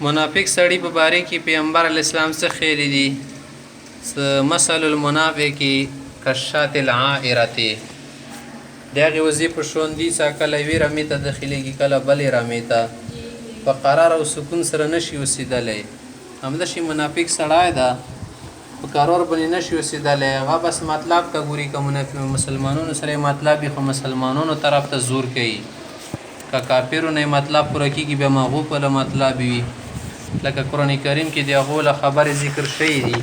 منافق سړی په باره کې پیغمبر علی السلام څخه خیر دي مثل المنافق کشات العائرته دغه وظیفه شوندي چې کله وی رمیته داخليږي کله بلې رمیته په قرار او سکون سره نشي وسیدلې همدا شي منافق سړی دا په قرار باندې نشي وسیدلې هغه بس مطلب ته ګوري کوم مسلمانانو سره مطلب خو مسلمانانو طرف ته زور کوي کا کافرو نه مطلب پوره کیږي به مغو په مطلب وي لکه قران کریم کې دی هغه خبر ذکر شوی دی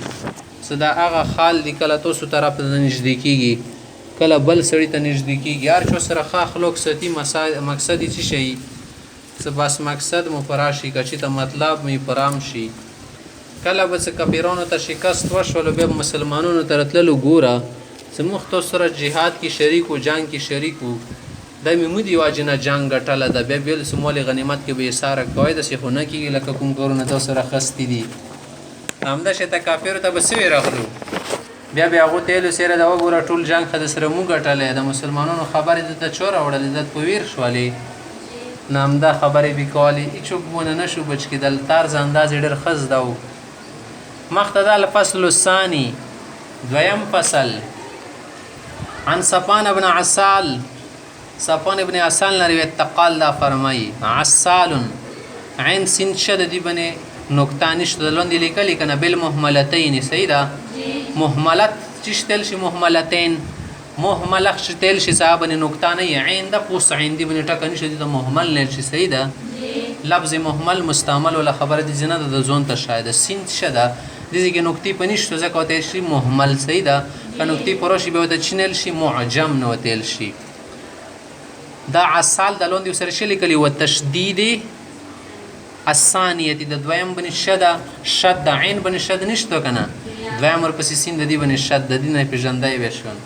صدا هغه خال دی کله تاسو طرف ته نږدې کیږي کله بل سړی ته نږدې کیږي هر څو سره خلق ستی مقصد یې شي څه بس مقصد مو پراشي کچې ته مطلب می پرام شي کله بس کافرانو ته شکست وشول به مسلمانانو ته راتللو ګوره زموږ تاسو سره جهاد کې شریک او جنگ کې شریک وو د میمودي واجنه جنگ غټاله د بیا بیل سمول غنیمت کې به ساره کوي د سیخونه کې لکه کوم کورونه تاسو سره خستی دي همدا شته کافر ته بسوي راغلو بیا هغه تل سره دا وګوره ټول جنگ خد سره مو غټاله د مسلمانانو خبرې د چور وړل د پویر شوالي نامدا خبرې وکولي هیڅ وګونه نشو بچ کېدل طرز انداز ډېر خز داو مختدا الفصل الثاني دویم فصل عن صفان ابن عسال صفان ابن عسال نے روایت تقال دا فرمائی عسال عین سین شد دی بنے نقطانش دلون دی لیکلی کنه بالمهملتین سیدا مهملت چشتل شي مهملتین مهملخ شتل شي صاحب نه نقطانه عین د پوس عین دی بنے ټکنه شدی د مهمل نه شي سیدا لفظ مهمل مستعمل ولا خبر دی جنا د زون ته شاید سین شدا دیږي نقطې پنيشته زکه ته شي مهمل سیدا ک نقطې پروشي به د چنل شي معجم نو تل شي دا عسال د لوندې سره شلی کلی و تشدید الثانیه د دویم بن شد شد عین بن شد نشته کنه دویم ورپسې سین د دی بن شد د دینه پیژندای وشون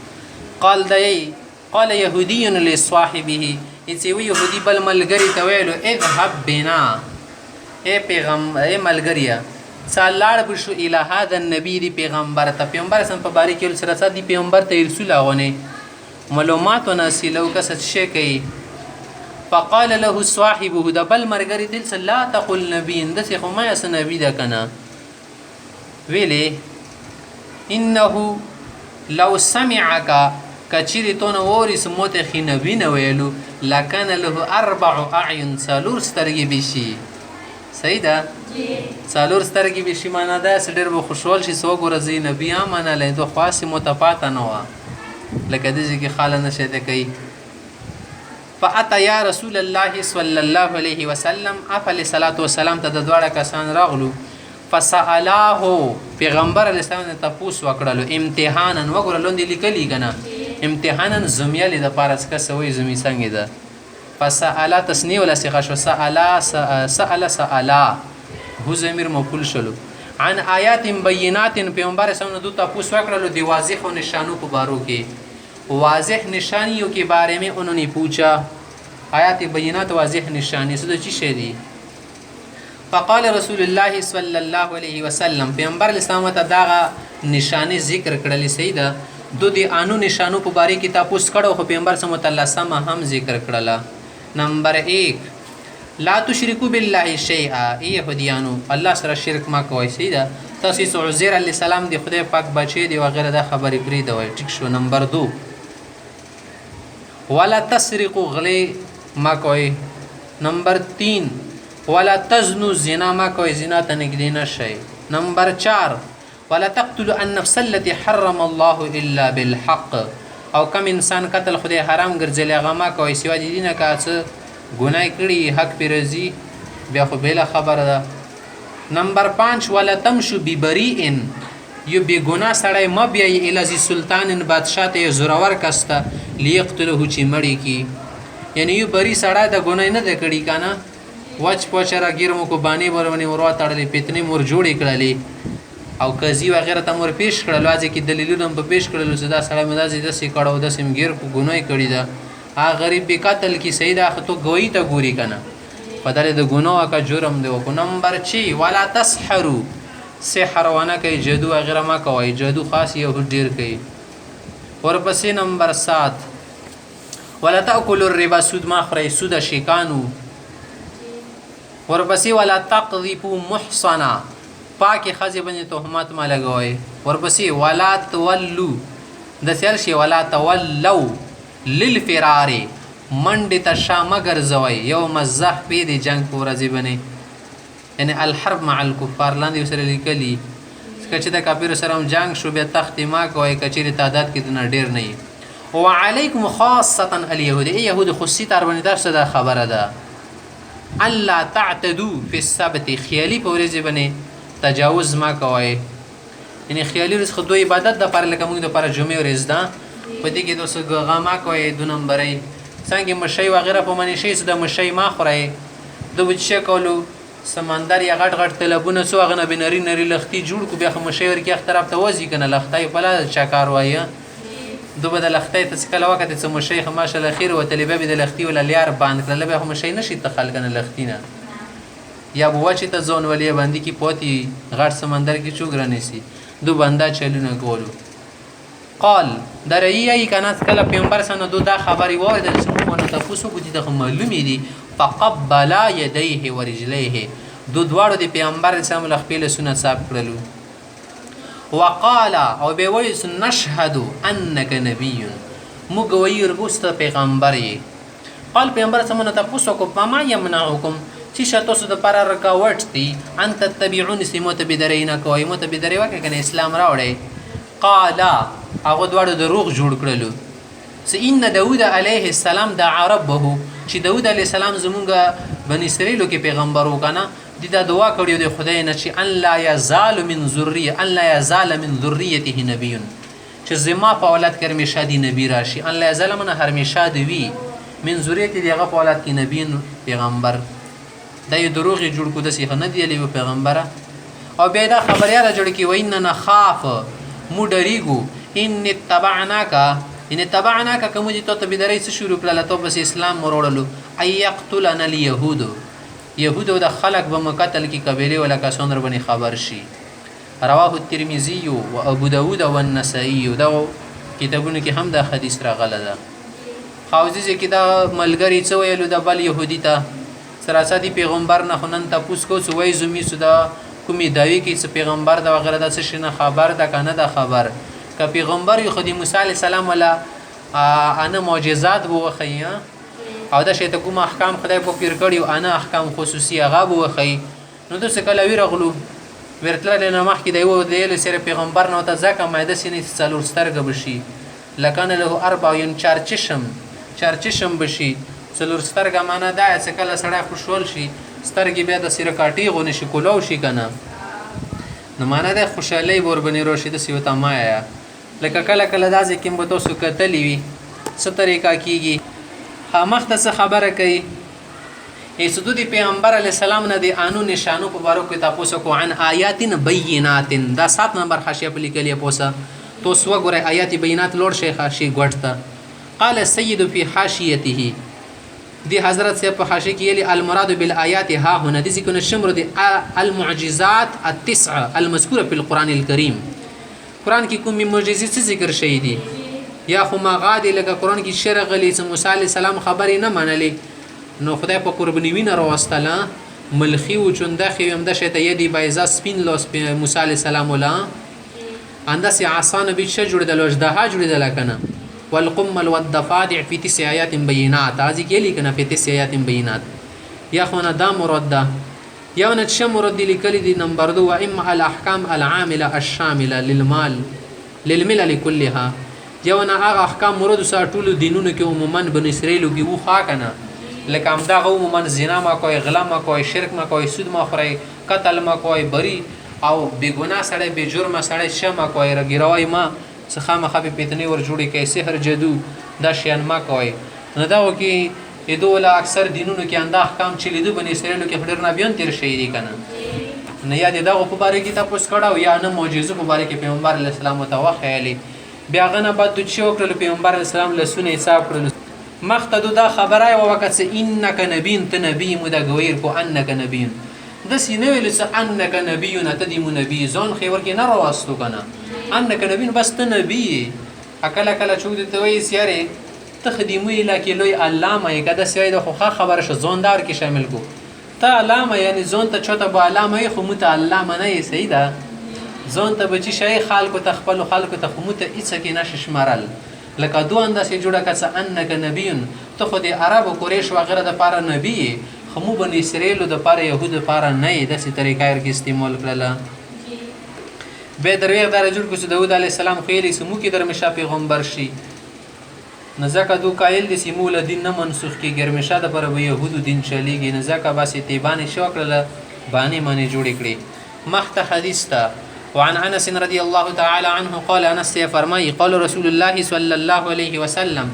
قال يهودي لصاحبه اتی وی يهودي بل ملګری ته ویلو اذهب بنا اے پیغمبر اے ملګریا څلاړ بشو اله هذا النبي دی پیغمبر ته پیغمبر سم په باری کې سره صدی پیغمبر ته رسول اغونه معلومات ناسیلو کسد شي کوي فقال له صاحبه د بل مرګری دل لا تقل نبي اندس خو ما اس نبی دا کنه ویلي انه لو سمعك کچری تو نو ورس موت خي نبی نو ویلو لکن له 4 اعين سالور سترګي بشي سیدا سالور سترګي بشي معنا دا سډر به خوشحال شي سو ګورځي نبی امانه له دوه خاص متفاته نه لکه دې کې خاله نشه ده کوي فاتا یا رسول الله صلی الله علیه وسلم افل صلوات و سلام ته د دواړه کسان راغلو فسالاه پیغمبر علیه السلام ته پوس وکړلو امتحانا وګوره لوندې لیکلی کنه امتحانا زمیالي د پارس کا سوې زمي څنګه ده فسالا تسنیه ولا سیغه شو سالا هو زمیر مقبول شلو عن آیات بینات پیغمبر اسلام دو تاسو وکړلو دی واضح نشانو په بارو کې واضح نشانیوں کے بارے میں انہوں نے پوچھا آیات بینات واضح نشانی سده چی شی دی فقال رسول الله صلی الله علیه وسلم پیغمبر اسلام ته داغه نشانی ذکر کړل سیدا دو دی انو نشانو په باره کې تاسو کړو خو پیغمبر صلی الله علیه وسلم هم ذکر کړل نمبر 1 لا تشركوا بالله شيئا يهوديانو الله سره شرک ما کوي سیدا تاسو عزير علی السلام دی خدای پاک بچی دی وغیرہ دا خبرې پری دی ټیک شو نمبر 2 ولا تسرقوا غلی ما کوي نمبر 3 ولا تزنوا زنا ما کوي زنا ته نګدي نشي نمبر 4 ولا تقتلوا النفس التي حرم الله الا بالحق او کم انسان قتل خدای حرام ګرځي هغه ما کوي سوا دي نه کاڅه ګناي کړي حق پیرزي بیا خو بلا خبره ده نمبر 5 ولا تمشوا ببريء یو بی گناه سړی م بیا الازی سلطان بادشاہ ته زورور کسته لیقتله چې مړی کی یعنی یو بری سړی د ګناه نه د کړي کنه وچ پوچرا ګیرمو کو باندې ورونی وروا تړلې پیتنی مور جوړې کړلې او قضیه وغیرہ ته مور پیش کړل واځي کې دلیلونه په پیش کړل چې دا سړی مدازي د سې کړه او د سیم ګیر کو ګناه کړی دا ا غریب به قتل کی سیدا خطو گوئی ته ګوري کنه بدل د ګناه کا جرم دی او نمبر 6 ولا تسحروا سحر ونه کوي جادو وغیرہ ما کوي جادو خاص یو ډیر کوي ورپسې نمبر 7 ولا تاكلوا الربا سود ما خوري سود شیکانو ورپسې ولا تقذفوا محصنا پاکې ښځې باندې تهمت مه لګوئ. ورپسې ولا تولو د سیل شي ولا تولو للفرار منډې ته شا مه ګرځوئ یوم الزحف د جنګ په ورځې باندې یعنې الحرب مع الکفار لاندې ورسره لیکلي که چې د کافرو سره هم جنګ شو بیا تختې ما کوئ که چېرې تعداد کې دونه ډېر نه وي. وعلیکم خاصة اليهود ای یهود خصوصي تار باندې دا دا خبره ده الله تعتدو فی السبت خیالي په ورځې باندې تجاوز ما کوئ. یعنې خیالي ورځ خو دوی عبادت دپاره لکه موږ دپاره جمعې ورځ ده په دې کې دوسه ګغا ما کوئ دو نمبرۍ څنګه مشی وغیره په منې شي د مشی ما خورئ د وچه کولو سمندر یا غټ غټ طلبونه څو هغه نه به نري نري لختي جوړ کو بیا خو مشی ورکې اخ طرف ته وځي که نه لختی په لا چا کار وایه دو به د لختی ته څه کله وکتې څه مشی خو ماشاءالله خیر وتلې بیا به د لختي ولا لیار باند کړله بیا خو مشی نشي تخل که نه لختي نه یا به وچې ته ځون ولې باندې کې پوتي غټ سمندر کې چوګ رانیسي دو بنده چلونه کولو. قال در ای کنه کله پیغمبر سره دو دا خبري واردل څنګه نو تاسو کو دي د معلومي دي فقبل يديه ورجليه دو دواړو د پیغمبر سره مل خپل سنت صاحب کړلو. وقال او به وای نشهد انك نبي موږ وایو رغوست پیغمبر یې. قال پیغمبر سره تاسو کو ما يمنعكم چې شرط اوس د پر رکاوټ دي ان تتبعون سموت بدرینا کوي مت بدری وکه کنه اسلام راوړي. قال هغه دواړو دروغ جوړ کړلو چې ان داود علیه السلام دعا ربه چې داود علیه السلام زمونږ بنی اسرائیل کې پیغمبر وکنه د دعا کړیو د خدای نه چې ان لا یزال من ذریه ان لا یزال من ذریته نبی چې زما په اولاد کې همیشه دی نبی راشي ان لا یزال من همیشه دی من ذریته دغه په اولاد کې نبی پیغمبر دا یو دروغ جوړ کو د سیخ نه دی لی پیغمبره. او بیا دا خبریاله جوړ کی ویننا خاف مو ډریګو ان تبعناک کوم دي ته بدري څه شروع کړل ته بس اسلام وروړلو اي يقتلنا اليهود يهود د خلق به مقتل کی قبيله ولا کسونر بني خبر شي. رواه الترمذي وابو داود والنسائي دا کتابونه کې هم دا حدیث راغله ده. خوازي کې دا ملګری څه ویلو د بل يهودي ته سراسدي پیغمبر نه خنن تاسو کو څه وای زمي سودا کومي داوی کې څه پیغمبر دا وغیرہ د څه شنه خبر ده کنه دا خبر که پیغمبر یو خدای موسی علی السلام ولا انا معجزات بو خیا او دا شی ته کوم احکام خدای په پیر کړیو انا احکام خصوصي هغه بو خی نو د څه کله ویرغلو ورتل نه مخ کې دی و د سره پیغمبر نو ته ځکه مایده سینې څلور سترګ بشي لکان له 4 چارچشم بشي څلور سترګ معنا دا چې کله سړی خوشول شي سترګې بیا د سره کاټي غو نشي کولو شي کنه نو معنا د خوشالۍ ور بنې روشي د سیوتا مایا لکه کله کله داسې کوم به تاسو کتلی وي څه طریقه کیږي خامخ د څه خبره کوي ایسدو دی پیغمبر علی السلام نه دی انو نشانو په بارو کې تاسو کو عن آیات بینات دا 7 نمبر حاشیه په لیکلې پوسه تو سو غره آیات بینات لوړ شیخ حاشیه غټه. قال السيد في حاشيته دی حضرت سے په حاشیه کې یلی المراد بالآیات ها هنا دي ذکر الشمر دي المعجزات التسع المذکوره في القران الكريم. قران کې کوم معجزې څه ذکر شوی دي یا خو ما غادي لکه قران کې شرع غلی چې موسی علی السلام خبرې نه منلې نو خدای په قرباني وینه راوستله ملخي و چندخي هم د شته یدي بایزا سپین لوس موسی علی السلام ولا اندسي عصانه به شجر د لوجدها جوړ د لکنه والقمل والضفادع في 9 آيات بينات هذه كلي كنا في 9 آيات بينات يا اخوانا دا مراد ده يا ونت شمرد لكل دي نمبر 2 واما الاحكام العامله الشامله للملل كلها يا ونه هغه احکام مراد ساتول دینونو کې عموما بن اسرائیل کې وو خا کنه لکه هم دا عموما زنا ما کوي غلا ما کوي شرک ما کوي سود ما خوري قتل ما کوي بری او بیگناه سړی به جرم سړی شمه کوي رګیروي ما څخه مخه پیتنی ور جوړی کوي سحر جادو دا شیان ما کوي نه دا وکي ادوله اکثر دینونو کې انده احکام چې لیدو بن اسرائیل کې خبر نه بیان تیر شي دي کنه نه یاد دا په باره کې تاسو کړهو یا نه معجزه په باره کې پیغمبر علی السلام متوخیلی بیا غنه بعد د چیو کړل پیغمبر علی السلام له سونه حساب کړل مختدو دا خبره او وخت انک نبی انت نبی مدغویر کو انک نبی د سینې ویل څه انک نبی نتدیم نبی ځون خیر کې نه راوستو کنه انک نبی بس ته نبی اکل کله چود ته وی سیاره تخدیمو لکه لوی علامه کده سوی د خو خبره ش ځوندار کې شامل کو ته علامه یعنی ځان ته چاته به علامه یې خو موږ ته علامه نه یې صحیح ده ځان ته به چې شی خلکو ته خپلو خلکو ته خو موږ ته هېڅ کې نشي شمارل لکه دو انداسې جوړه که څه انک نبیون ته خو د عربو قریش وغیره دپاره نبي یې خو موږ بني اسرایلو دپاره یهودو دپاره نه یې داسې طریقه کې استعمال کړله بیا درویغ داره جوړ کړو چې داود علیه السلام خو ویلی چې موږ کې در همیشه پیغمبر شي نو ځکه دو قایل دي چې موږ له دین نه منسوخ کېږي همیشه دپاره به یهودو دین چلیږي نو ځکه بس اتبانې شو کړله بانې منې جوړې کړې مخته حدیث ته وعن انس رضی الله تعالی عنه قال انس فرمایي قال رسول الله صلی الله علیه وسلم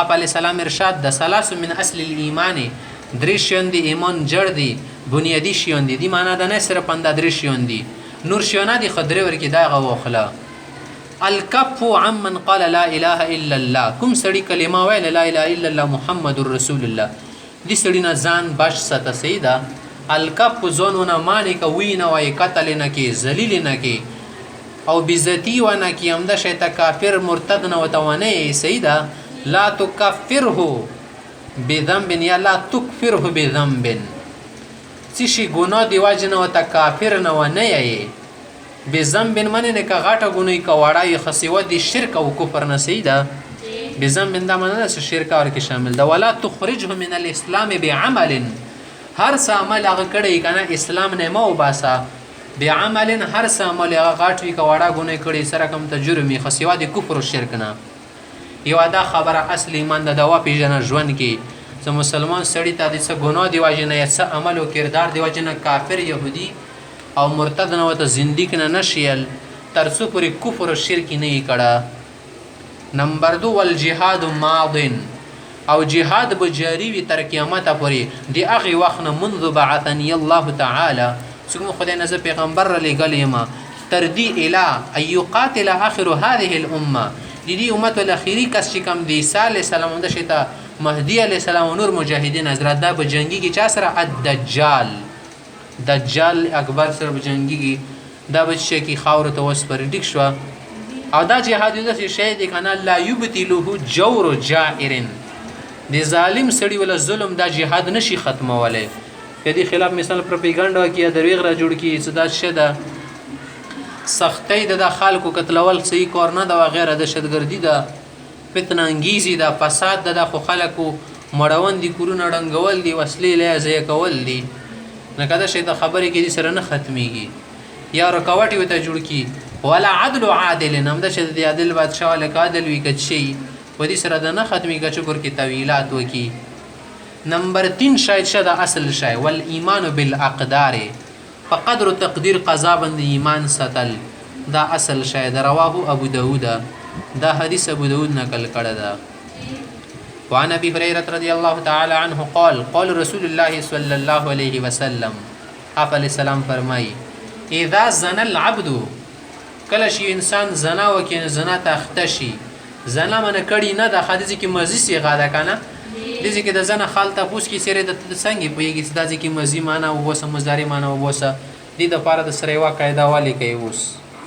آپ علیه السلام ارشاد ده ثلاث من اصل الایمان درې شیان دي ایمان جړ دي بنیادي شیان دي دي معنا ده نه صرف انده درې شیان دي نور شیانه دي خو درې ورکې دا هغه واخله الکف عمن قال لا اله الا الله کوم سړي کلمه ویل لا اله الا الله محمد رسول الله دې سړي نه ځان بچ ساته صحیح ده الکف ځانونه مانې که وی نه وایي قتل نه کې ذلیل نه کې او بېزتي ونه کې همدا شی ته کافر مرتد نه ورته ونه یې صحیح ده لا تکفره بذنب یا لا تکفره بذنب څه شي ګناه د وجې نه ورته کافر نه ونه یې بذنب منې نه که غټه ګناه که وړه یې خو سوه د شرک او کفر نه صحیح ده بذنب دا معنا ده چې شرک ورکې شامل ده ولا تخرجه من الاسلام بعمل هر څه عمل هغه کړی که نه اسلام نه مه وباسه بعمل هر څه عمل هغه غټ وي که وړه ګناه کړې سره کوم ته جرم وي خو سوا د کفر او شرک نه یوه دا خبره اصل ایمان ده دا وپېژنه ژوند کې چې مسلمان سړي ته د څه ګناه د وجې نه یا څه عمل او کردار د وجې نه کافر یهودي او مرتد نه ورته زندګ نه نشیل تر څو پورې کفر او شرک نه یې کړه نمبر دو والجهاد ماض او جهاد به جاري وي تر قیامته پورې د هغې وخت نه منذ بعثني الله تعالی څوک خدای نه زه پیغمبر رالیږلی یم تر دې اله ان یقاتل آخر هذه الامه د دې امت الاخري کس چې کوم د عیسی علیه السلام همدا شی ته مهدي علیه السلام او نور مجاهدین حضرت دا به جنګېږي چا سره الدجال دجال اکبر سره به جنګېږي دا به چې کې خاورو ته وسپرې ډیک شوه او دا جهاد یو داسې شی دی که نه لا یبطلوه جور جائر د ظالم سړي ولا ظلم دا جهاد نشي ختمولی که دې خلاف مثال پروپیګنډا کې یا درویغ را جوړ کړي چې دا څه ده سختۍ د خلکو قتلول صحیح کار نه ده وغیره دهشتګردي ده فتنه انګیزي ده فساد ده خو خلکو مړون دي کورونه ړنګول دي وسلې له ضایع کول دي نه که دا شی د خبرې کې دې سره نه ختمیږي یا رکاوټ یې ورته جوړ کړي ولا عدل عادل همدا چې د عادل بادشاه لکه عادل وي که شي و دې سره د نه ختمیږي چې ګور کې طویلات وکړي نمبر 3 شاید شد اصل شای والایمان بالاقدار په قدر و تقدیر قضا باندې ایمان ساتل دا اصل شاید رواه ابو داود دا حدیث ابو داود نقل کړه ده وعن ابي هريره رضي الله تعالى عنه قال قال رسول الله صلى الله عليه وسلم آپ علیہ السلام فرمائی اذا زنا العبد کله شي انسان زنا وکړي زنا ته اخته شي زنا من کړي نه د حدیث کې مزي صيغه ده کنه دې کې د زنا خال تاسو کې سره د څنګه پويږي چې د ځکه مزي معنا او وسه مضارع معنا او وسه دې د لپاره د سره وا قاعده والی کوي اوس